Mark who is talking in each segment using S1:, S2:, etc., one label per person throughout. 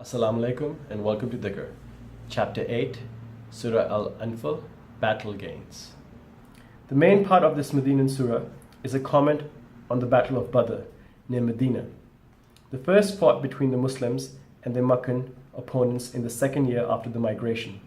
S1: Assalamu alaikum and welcome to Zikr. Chapter 8, Surah Al Anfal, Battle Gains. The main part of this Medinan surah is a comment on the Battle of Badr near Medina. The first fought between the Muslims and their Meccan opponents in the second year after the migration.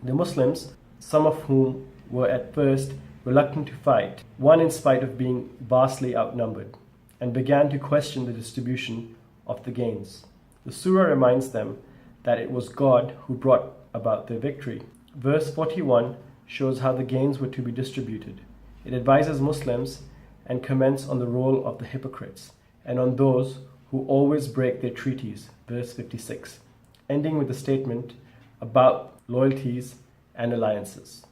S1: The Muslims, some of whom were at first reluctant to fight, won in spite of being vastly outnumbered, and began to question the distribution of the gains. The surah reminds them that it was God who brought about their victory. Verse 41 shows how the gains were to be distributed. It advises Muslims and comments on the role of the hypocrites and on those who always break their treaties. Verse 56, ending with a statement about loyalties and alliances.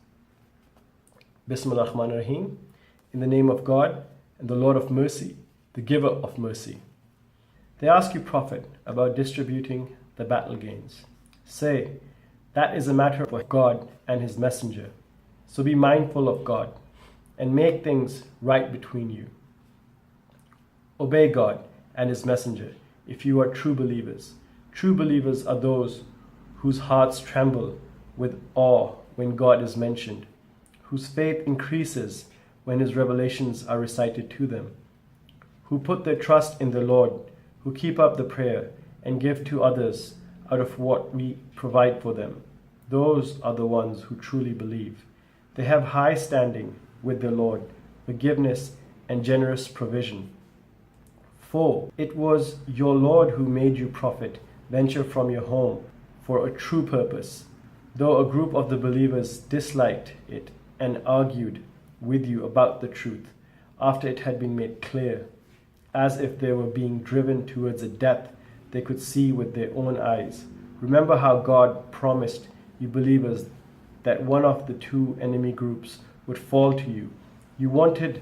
S1: Bismillah ar-Rahman ar-Rahim, in the name of God and the Lord of mercy, the giver of mercy. They ask you, Prophet, about distributing the battle gains. Say, that is a matter for God and His Messenger. So be mindful of God and make things right between you. Obey God and His Messenger if you are true believers. True believers are those whose hearts tremble with awe when God is mentioned, whose faith increases when His revelations are recited to them, who put their trust in the Lord, who keep up the prayer and give to others out of what we provide for them. Those are the ones who truly believe. They have high standing with their Lord, forgiveness and generous provision. For it was your Lord who made you, Prophet, venture from your home for a true purpose, though a group of the believers disliked it and argued with you about the truth after it had been made clear, as if they were being driven towards a depth they could see with their own eyes. Remember how God promised you believers that one of the two enemy groups would fall to you. You wanted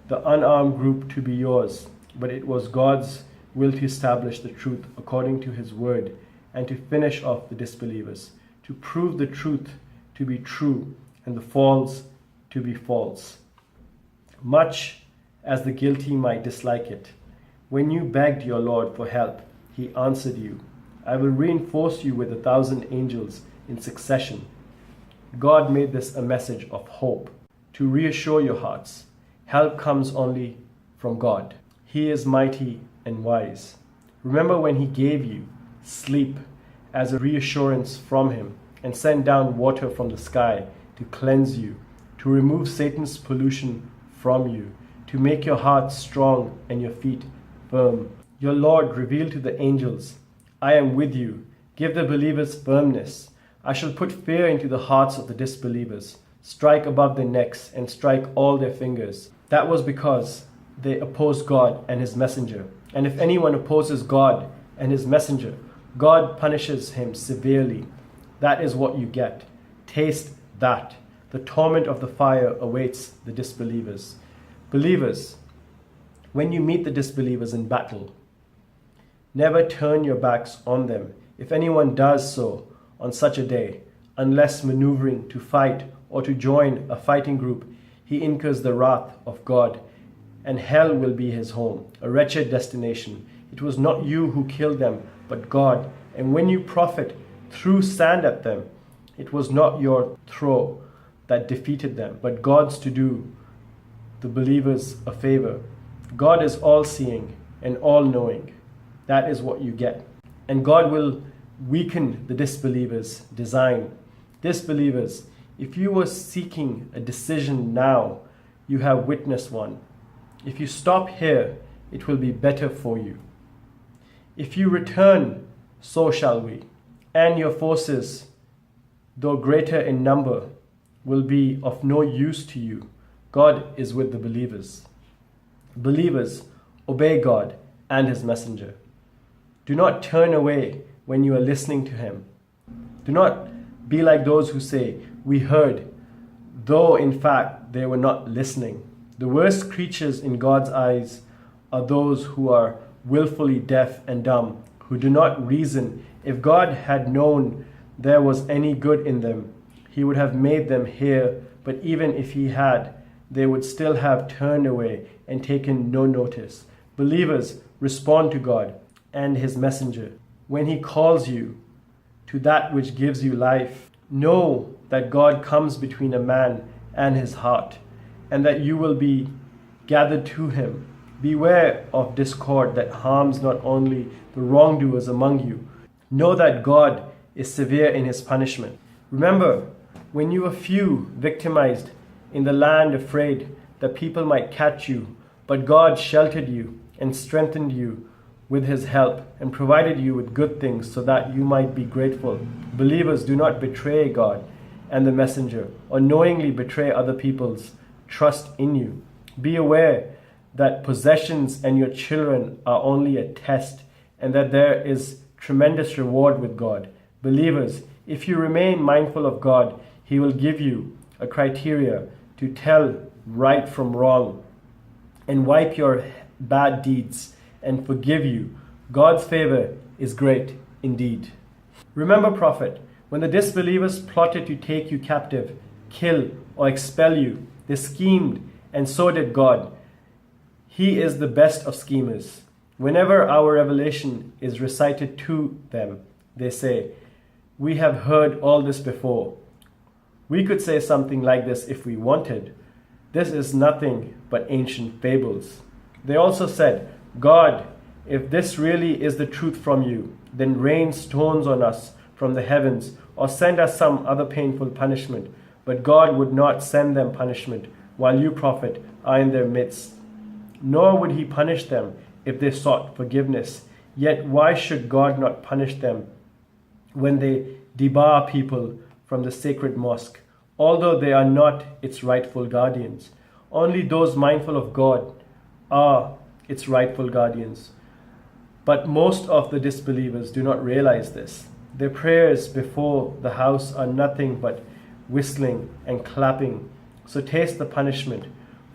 S1: the unarmed group to be yours, but it was God's will to establish the truth according to His word and to finish off the disbelievers, to prove the truth to be true and the false to be false, much as the guilty might dislike it. When you begged your Lord for help, He answered you, I will reinforce you with 1,000 angels in succession. God made this a message of hope, to reassure your hearts. Help comes only from God. He is mighty and wise. Remember when He gave you sleep as a reassurance from Him and sent down water from the sky to cleanse you, to remove Satan's pollution from you, to make your heart strong and your feet firm. Your Lord revealed to the angels, I am with you. Give the believers firmness. I shall put fear into the hearts of the disbelievers. Strike above their necks and strike all their fingers. That was because they opposed God and His Messenger. And if anyone opposes God and His Messenger, God punishes him severely. That is what you get. Taste that. The torment of the fire awaits the disbelievers. Believers, when you meet the disbelievers in battle, never turn your backs on them. If anyone does so on such a day, unless maneuvering to fight or to join a fighting group, he incurs the wrath of God, and hell will be his home, a wretched destination. It was not you who killed them, but God. And when you, Prophet, threw sand at them, it was not your throw that defeated them, but God's to do the believers a favor. God is all-seeing and all-knowing. That is what you get. And God will weaken the disbelievers' design. Disbelievers, if you were seeking a decision now, you have witnessed one. If you stop here, it will be better for you. If you return, so shall we. And your forces, though greater in number, will be of no use to you. God is with the believers. Believers, obey God and His Messenger. Do not turn away when you are listening to Him. Do not be like those who say, we heard, though in fact they were not listening. The worst creatures in God's eyes are those who are willfully deaf and dumb, who do not reason. If God had known there was any good in them, He would have made them hear, but even if He had, they would still have turned away and taken no notice. Believers, respond to God and His Messenger. when he calls you to that which gives you life. Know that God comes between a man and his heart, and that you will be gathered to him. Beware of discord that harms not only the wrongdoers among you. Know that God is severe in his punishment. Remember, when you were few, victimized in the land, afraid that people might catch you, but God sheltered you and strengthened you with his help and provided you with good things so that you might be grateful. Believers, do not betray God and the messenger, or knowingly betray other people's trust in you. Be aware that possessions and your children are only a test, and that there is tremendous reward with God. Believers, if you remain mindful of God, he will give you a criteria to tell right from wrong and wipe your bad deeds and forgive you. God's favor is great indeed. Remember, Prophet, when the disbelievers plotted to take you captive, kill, or expel you, they schemed, and so did God. He is the best of schemers. Whenever our revelation is recited to them, they say, "We have heard all this before. We could say something like this if we wanted. This is nothing but ancient fables." They also said, "God, if this really is the truth from you, then rain stones on us from the heavens, or send us some other painful punishment." But God would not send them punishment while you, Prophet, are in their midst. Nor would he punish them if they sought forgiveness. Yet why should God not punish them when they debar people from the sacred mosque, although they are not its rightful guardians? Only those mindful of God are its rightful guardians. But most of the disbelievers do not realize this. Their prayers before the house are nothing but whistling and clapping. So taste the punishment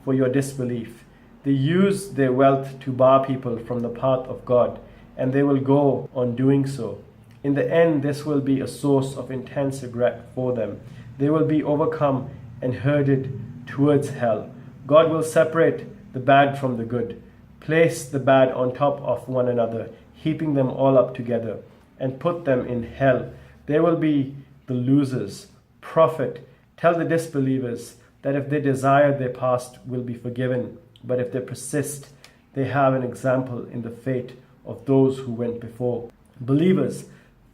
S1: for your disbelief. They use their wealth to bar people from the path of God, and they will go on doing so. In the end, this will be a source of intense regret for them. They will be overcome and herded towards hell. God will separate the bad from the good, place the bad on top of one another, heaping them all up together, and put them in hell. They will be the losers. Prophet, tell the disbelievers that if they desire, their past will be forgiven. But if they persist, they have an example in the fate of those who went before. Believers,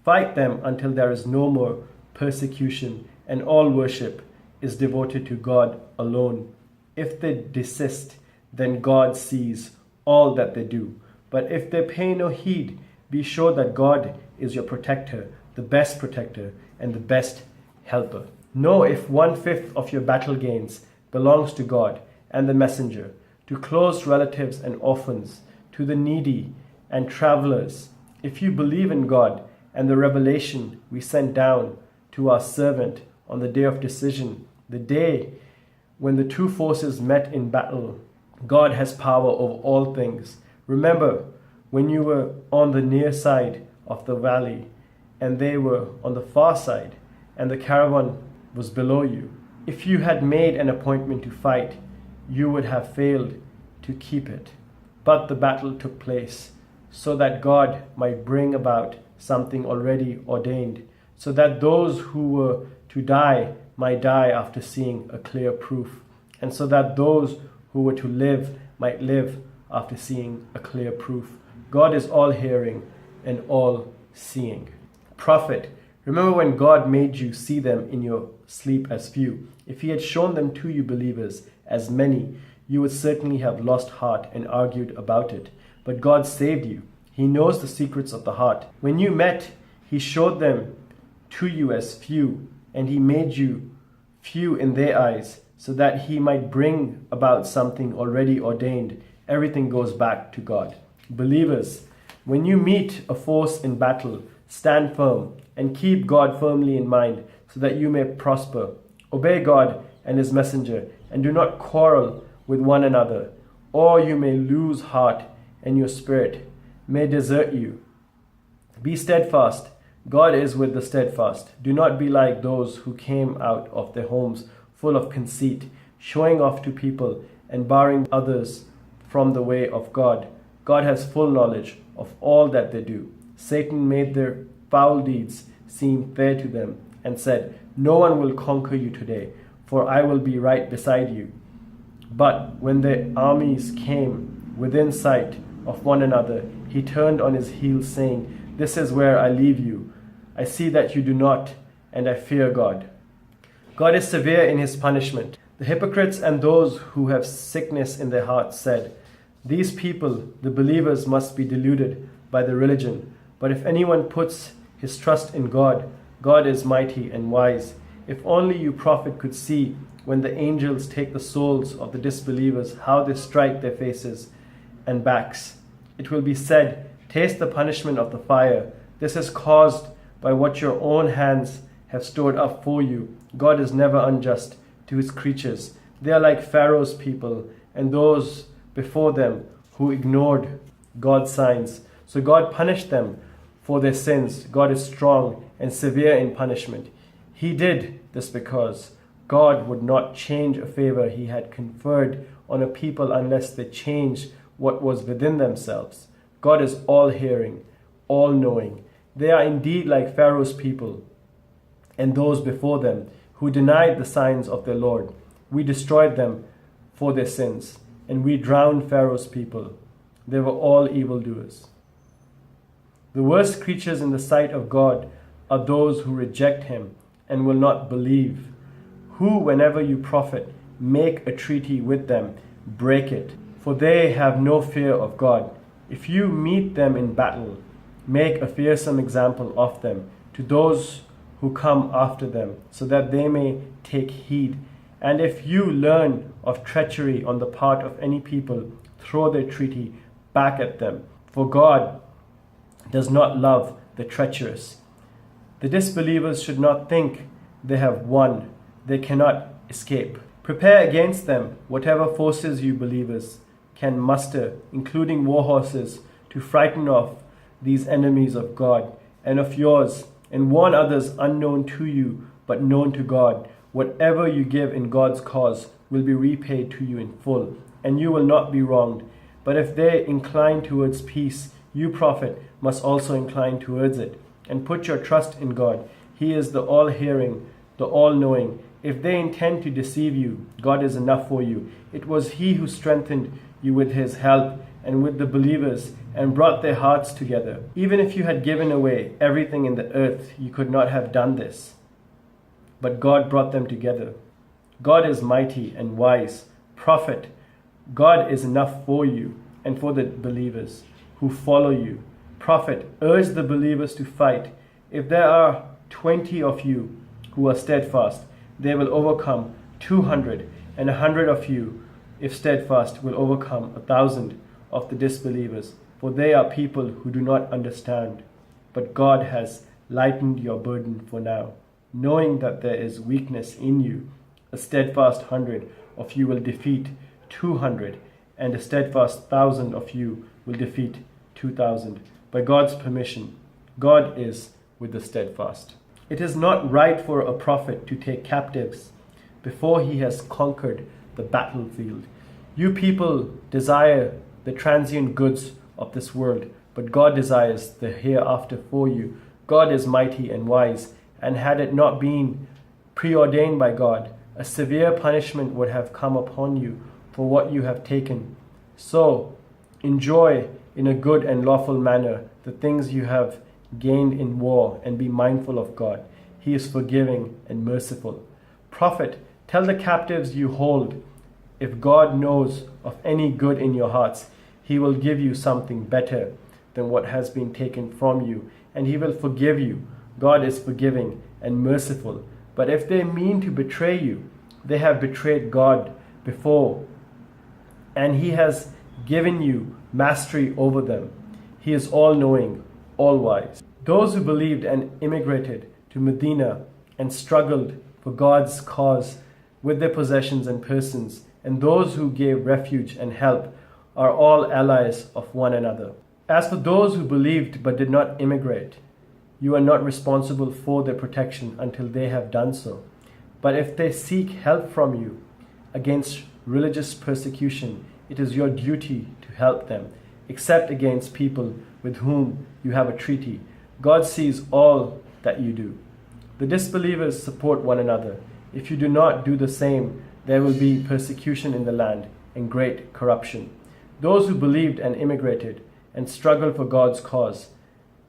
S1: fight them until there is no more persecution and all worship is devoted to God alone. If they desist, then God sees all that they do. But if they pay no heed, be sure that God is your protector, the best protector and the best helper. Know if 1/5 of your battle gains belongs to God and the messenger, to close relatives and orphans, to the needy and travelers. If you believe in God and the revelation we sent down to our servant on the day of decision, the day when the two forces met in battle, God has power over all things. Remember when you were on the near side of the valley and they were on the far side, and the caravan was below you. If you had made an appointment to fight, you would have failed to keep it. But the battle took place, so that God might bring about something already ordained, so that those who were to die might die after seeing a clear proof, and so that those who were to live might live after seeing a clear proof. God is all hearing and all seeing. Prophet, remember when God made you see them in your sleep as few. If he had shown them to you believers as many, you would certainly have lost heart and argued about it. But God saved you. He knows the secrets of the heart. When you met, he showed them to you as few, and he made you few in their eyes, so that he might bring about something already ordained. Everything goes back to God. Believers, when you meet a force in battle, stand firm and keep God firmly in mind, so that you may prosper. Obey God and his messenger, and do not quarrel with one another, or you may lose heart, and your spirit may desert you. Be steadfast. God is with the steadfast. Do not be like those who came out of their homes full of conceit, showing off to people and barring others from the way of God. God has full knowledge of all that they do. Satan made their foul deeds seem fair to them and said, "No one will conquer you today, for I will be right beside you." But when the armies came within sight of one another, he turned on his heel, saying, "This is where I leave you. I see that you do not, and I fear God." God is severe in his punishment. The hypocrites and those who have sickness in their hearts said, "These people, the believers, must be deluded by the religion. But if anyone puts his trust in God, God is mighty and wise." If only you, prophet, could see when the angels take the souls of the disbelievers, how they strike their faces and backs. It will be said, "Taste the punishment of the fire. This is caused by what your own hands have stored up for you." God is never unjust to his creatures. They are like Pharaoh's people and those before them who ignored God's signs. So God punished them for their sins. God is strong and severe in punishment. He did this because God would not change a favor he had conferred on a people unless they changed what was within themselves. God is all-hearing, all-knowing. They are indeed like Pharaoh's people and those before them who denied the signs of their Lord. We destroyed them for their sins, and we drowned Pharaoh's people. They were all evildoers. The worst creatures in the sight of God are those who reject him and will not believe, who, whenever you prophet, make a treaty with them, break it, for they have no fear of God. If you meet them in battle, make a fearsome example of them to those who come after them, so that they may take heed. And if you learn of treachery on the part of any people, throw their treaty back at them, for God does not love the treacherous. The disbelievers should not think they have won. They cannot escape. Prepare against them whatever forces you believers can muster, including war horses, to frighten off these enemies of God and of yours, and warn others unknown to you, but known to God. Whatever you give in God's cause will be repaid to you in full, and you will not be wronged. But if they incline towards peace, you, prophet, must also incline towards it, and put your trust in God. He is the all-hearing, the all-knowing. If they intend to deceive you, God is enough for you. It was he who strengthened you with his help and with the believers and brought their hearts together. Even if you had given away everything in the earth, you could not have done this. But God brought them together. God is mighty and wise. Prophet, God is enough for you and for the believers who follow you. Prophet, urge the believers to fight. If there are 20 of you who are steadfast, they will overcome 200, and 100 of you, if steadfast, will overcome 1,000 of the disbelievers. For they are people who do not understand. But God has lightened your burden for now, knowing that there is weakness in you. A steadfast 100 of you will defeat 200, and a steadfast 1,000 of you will defeat 2,000. By God's permission, God is with the steadfast. It is not right for a prophet to take captives before he has conquered the battlefield. You people desire the transient goods of this world, but God desires the hereafter for you. God is mighty and wise, and had it not been preordained by God, a severe punishment would have come upon you for what you have taken. So, enjoy in a good and lawful manner the things you have gained in war, and be mindful of God. He is forgiving and merciful. Prophet, tell the captives you hold, if God knows of any good in your hearts, he will give you something better than what has been taken from you, and he will forgive you. God is forgiving and merciful. But if they mean to betray you, they have betrayed God before, and he has given you mastery over them. He is all-knowing, all-wise. Those who believed and immigrated to Medina and struggled for God's cause with their possessions and persons, and those who gave refuge and help, are all allies of one another. As for those who believed but did not immigrate, you are not responsible for their protection until they have done so. But if they seek help from you against religious persecution, it is your duty to help them, except against people with whom you have a treaty. God sees all that you do. The disbelievers support one another. If you do not do the same, there will be persecution in the land and great corruption. Those who believed and immigrated and struggled for God's cause,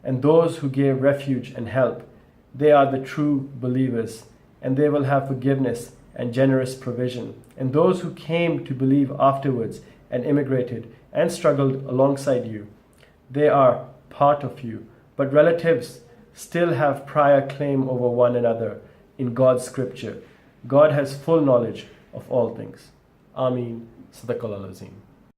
S1: and those who gave refuge and help, they are the true believers, and they will have forgiveness and generous provision. And those who came to believe afterwards and immigrated and struggled alongside you, they are part of you, but relatives still have prior claim over one another in God's scripture. God has full knowledge of all things. Ameen. Sadaqallah al-Azim.